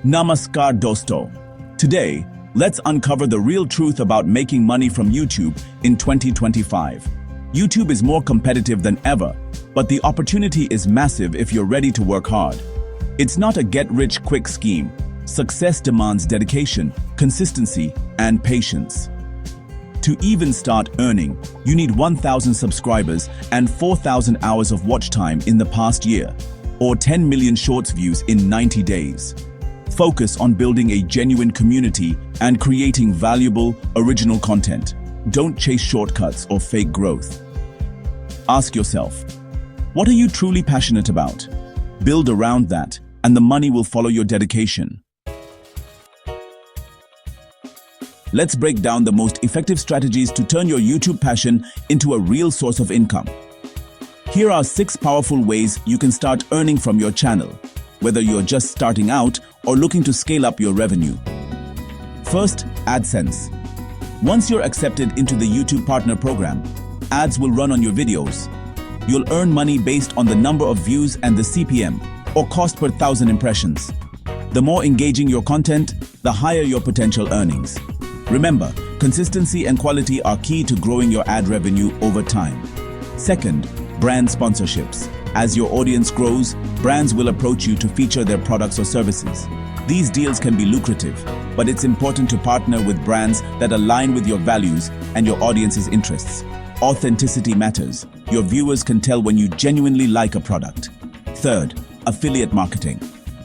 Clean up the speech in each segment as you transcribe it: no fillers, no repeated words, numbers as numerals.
Namaskar dosto. Today, let's uncover the real truth about making money from YouTube in 2025. YouTube is more competitive than ever, but the opportunity is massive if you're ready to work hard. It's not a get-rich-quick scheme. Success demands dedication, consistency, and patience. To even start earning, you need 1,000 subscribers and 4,000 hours of watch time in the past year, or 10 million shorts views in 90 days. Focus on building a genuine community and creating valuable, original content. Don't chase shortcuts or fake growth. Ask yourself, what are you truly passionate about? Build around that, and the money will follow your dedication. Let's break down the most effective strategies to turn your YouTube passion into a real source of income. Here are 6 powerful ways you can start earning from your channel, whether you're just starting out or looking to scale up your revenue. First, AdSense. Once you're accepted into the YouTube Partner Program, ads will run on your videos. You'll earn money based on the number of views and the CPM, or cost per 1,000 impressions. The more engaging your content, the higher your potential earnings. Remember, consistency and quality are key to growing your ad revenue over time. Second, brand sponsorships. As your audience grows, brands will approach you to feature their products or services. These deals can be lucrative, but it's important to partner with brands that align with your values and your audience's interests. Authenticity matters. Your viewers can tell when you genuinely like a product. Third, affiliate marketing.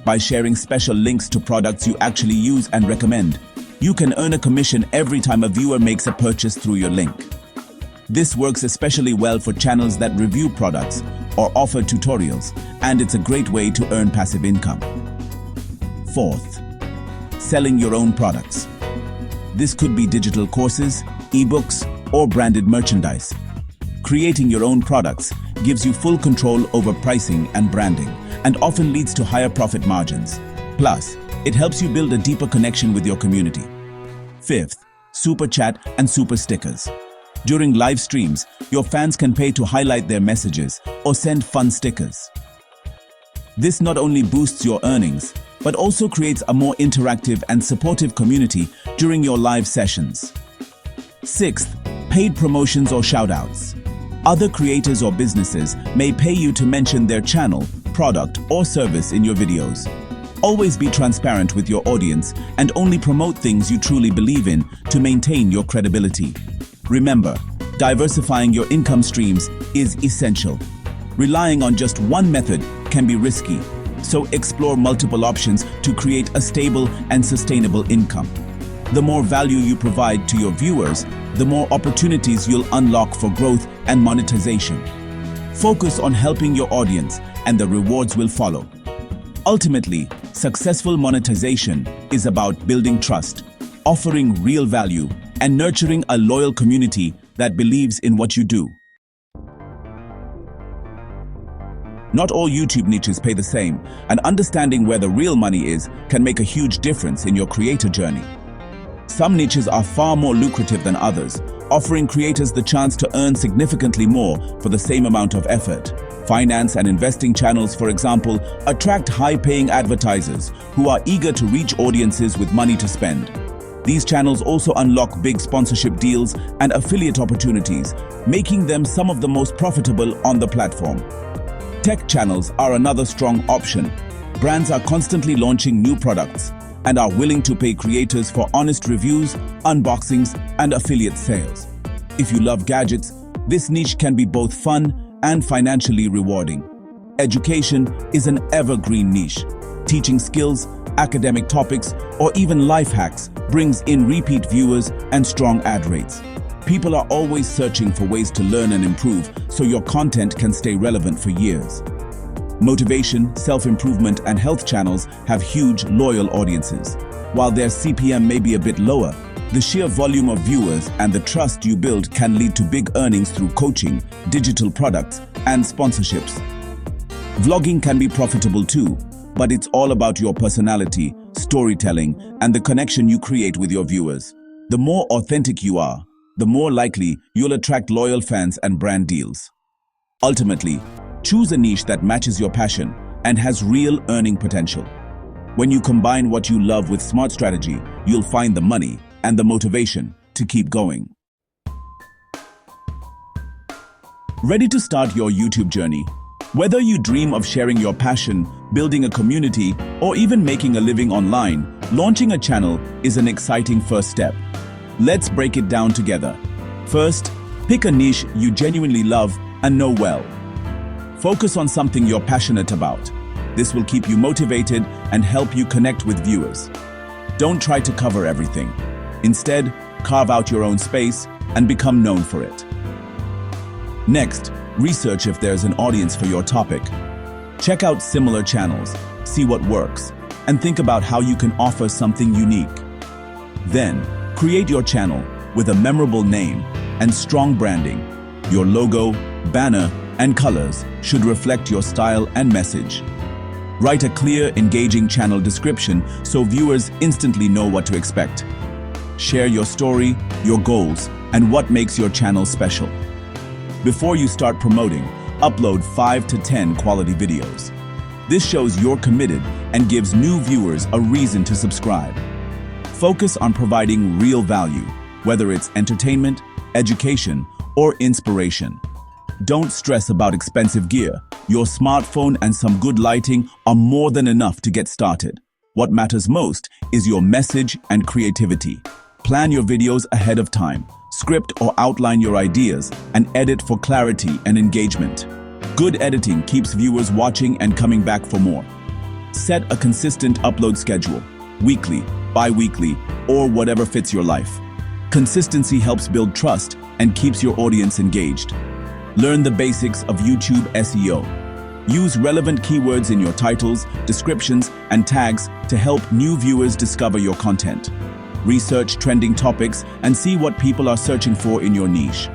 By sharing special links to products you actually use and recommend, you can earn a commission every time a viewer makes a purchase through your link. This works especially well for channels that review products or offer tutorials, and it's a great way to earn passive income. Fourth, selling your own products. This could be digital courses, ebooks, or branded merchandise. Creating your own products gives you full control over pricing and branding, and often leads to higher profit margins. Plus, it helps you build a deeper connection with your community. Fifth, super chat and super stickers. During live streams, your fans can pay to highlight their messages or send fun stickers. This not only boosts your earnings, but also creates a more interactive and supportive community during your live sessions. Sixth, paid promotions or shoutouts. Other creators or businesses may pay you to mention their channel, product, or service in your videos. Always be transparent with your audience and only promote things you truly believe in to maintain your credibility. Remember, diversifying your income streams is essential. Relying on just one method can be risky, so explore multiple options to create a stable and sustainable income. The more value you provide to your viewers, the more opportunities you'll unlock for growth and monetization. Focus on helping your audience, and the rewards will follow. Ultimately, successful monetization is about building trust, offering real value, and nurturing a loyal community that believes in what you do. Not all YouTube niches pay the same, and understanding where the real money is can make a huge difference in your creator journey. Some niches are far more lucrative than others, offering creators the chance to earn significantly more for the same amount of effort. Finance and investing channels, for example, attract high-paying advertisers who are eager to reach audiences with money to spend. These channels also unlock big sponsorship deals and affiliate opportunities, making them some of the most profitable on the platform. Tech channels are another strong option. Brands are constantly launching new products and are willing to pay creators for honest reviews, unboxings, and affiliate sales. If you love gadgets, this niche can be both fun and financially rewarding. Education is an evergreen niche. Teaching skills, academic topics, or even life hacks brings in repeat viewers and strong ad rates. People are always searching for ways to learn and improve, so your content can stay relevant for years. Motivation, self-improvement, and health channels have huge, loyal audiences. While their CPM may be a bit lower, the sheer volume of viewers and the trust you build can lead to big earnings through coaching, digital products, and sponsorships. Vlogging can be profitable too, but it's all about your personality, storytelling, and the connection you create with your viewers. The more authentic you are, the more likely you'll attract loyal fans and brand deals. Ultimately, choose a niche that matches your passion and has real earning potential. When you combine what you love with smart strategy, you'll find the money and the motivation to keep going. Ready to start your YouTube journey? Whether you dream of sharing your passion, building a community, or even making a living online, launching a channel is an exciting first step. Let's break it down together. First, pick a niche you genuinely love and know well. Focus on something you're passionate about. This will keep you motivated and help you connect with viewers. Don't try to cover everything. Instead, carve out your own space and become known for it. Next, research if there's an audience for your topic. Check out similar channels, see what works, and think about how you can offer something unique. Then, create your channel with a memorable name and strong branding. Your logo, banner, and colors should reflect your style and message. Write a clear, engaging channel description so viewers instantly know what to expect. Share your story, your goals, and what makes your channel special. Before you start promoting, upload 5 to 10 quality videos. This shows you're committed and gives new viewers a reason to subscribe. Focus on providing real value, whether it's entertainment, education, or inspiration. Don't stress about expensive gear. Your smartphone and some good lighting are more than enough to get started. What matters most is your message and creativity. Plan your videos ahead of time. Script or outline your ideas and edit for clarity and engagement. Good editing keeps viewers watching and coming back for more. Set a consistent upload schedule, weekly, bi-weekly, or whatever fits your life. Consistency helps build trust and keeps your audience engaged. Learn the basics of YouTube SEO. Use relevant keywords in your titles, descriptions, and tags to help new viewers discover your content. Research trending topics and see what people are searching for in your niche.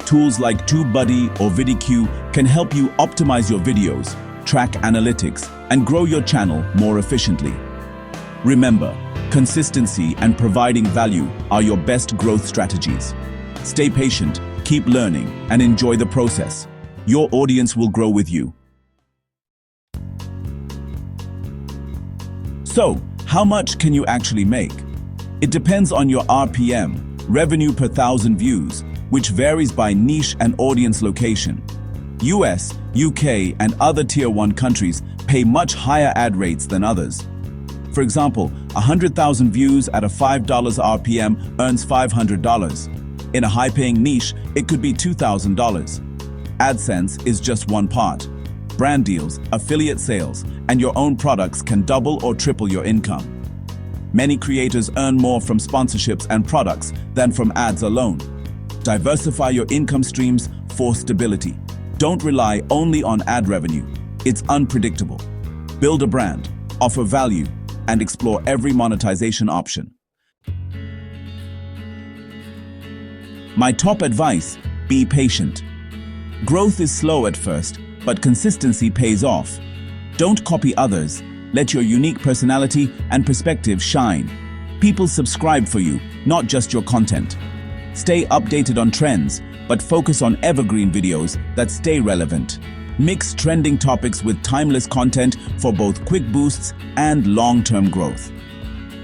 Tools like TubeBuddy or VidIQ can help you optimize your videos, track analytics, and grow your channel more efficiently. Remember, consistency and providing value are your best growth strategies. Stay patient, keep learning, and enjoy the process. Your audience will grow with you. So, how much can you actually make? It depends on your RPM, revenue per 1,000 views, which varies by niche and audience location. US, UK, and other Tier 1 countries pay much higher ad rates than others. For example, 100,000 views at a $5 RPM earns $500. In a high-paying niche, it could be $2,000. AdSense is just one part. Brand deals, affiliate sales, and your own products can double or triple your income. Many creators earn more from sponsorships and products than from ads alone. Diversify your income streams for stability. Don't rely only on ad revenue. It's unpredictable. Build a brand, offer value, and explore every monetization option. My top advice: be patient. Growth is slow at first, but consistency pays off. Don't copy others. Let your unique personality and perspective shine. People subscribe for you, not just your content. Stay updated on trends, but focus on evergreen videos that stay relevant. Mix trending topics with timeless content for both quick boosts and long-term growth.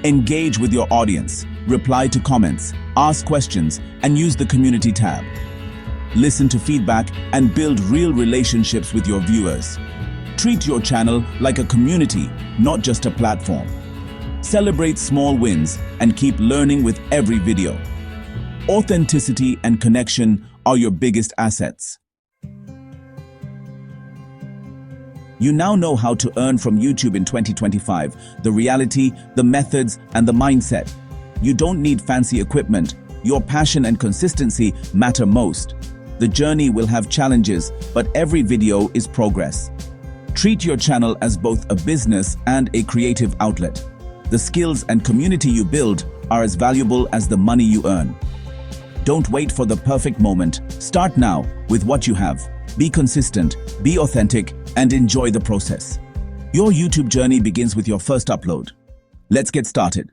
Engage with your audience, reply to comments, ask questions, and use the community tab. Listen to feedback and build real relationships with your viewers. Treat your channel like a community, not just a platform. Celebrate small wins and keep learning with every video. Authenticity and connection are your biggest assets. You now know how to earn from YouTube in 2025, the reality, the methods, and the mindset. You don't need fancy equipment. Your passion and consistency matter most. The journey will have challenges, but every video is progress. Treat your channel as both a business and a creative outlet. The skills and community you build are as valuable as the money you earn. Don't wait for the perfect moment. Start now with what you have. Be consistent, be authentic, and enjoy the process. Your YouTube journey begins with your first upload. Let's get started.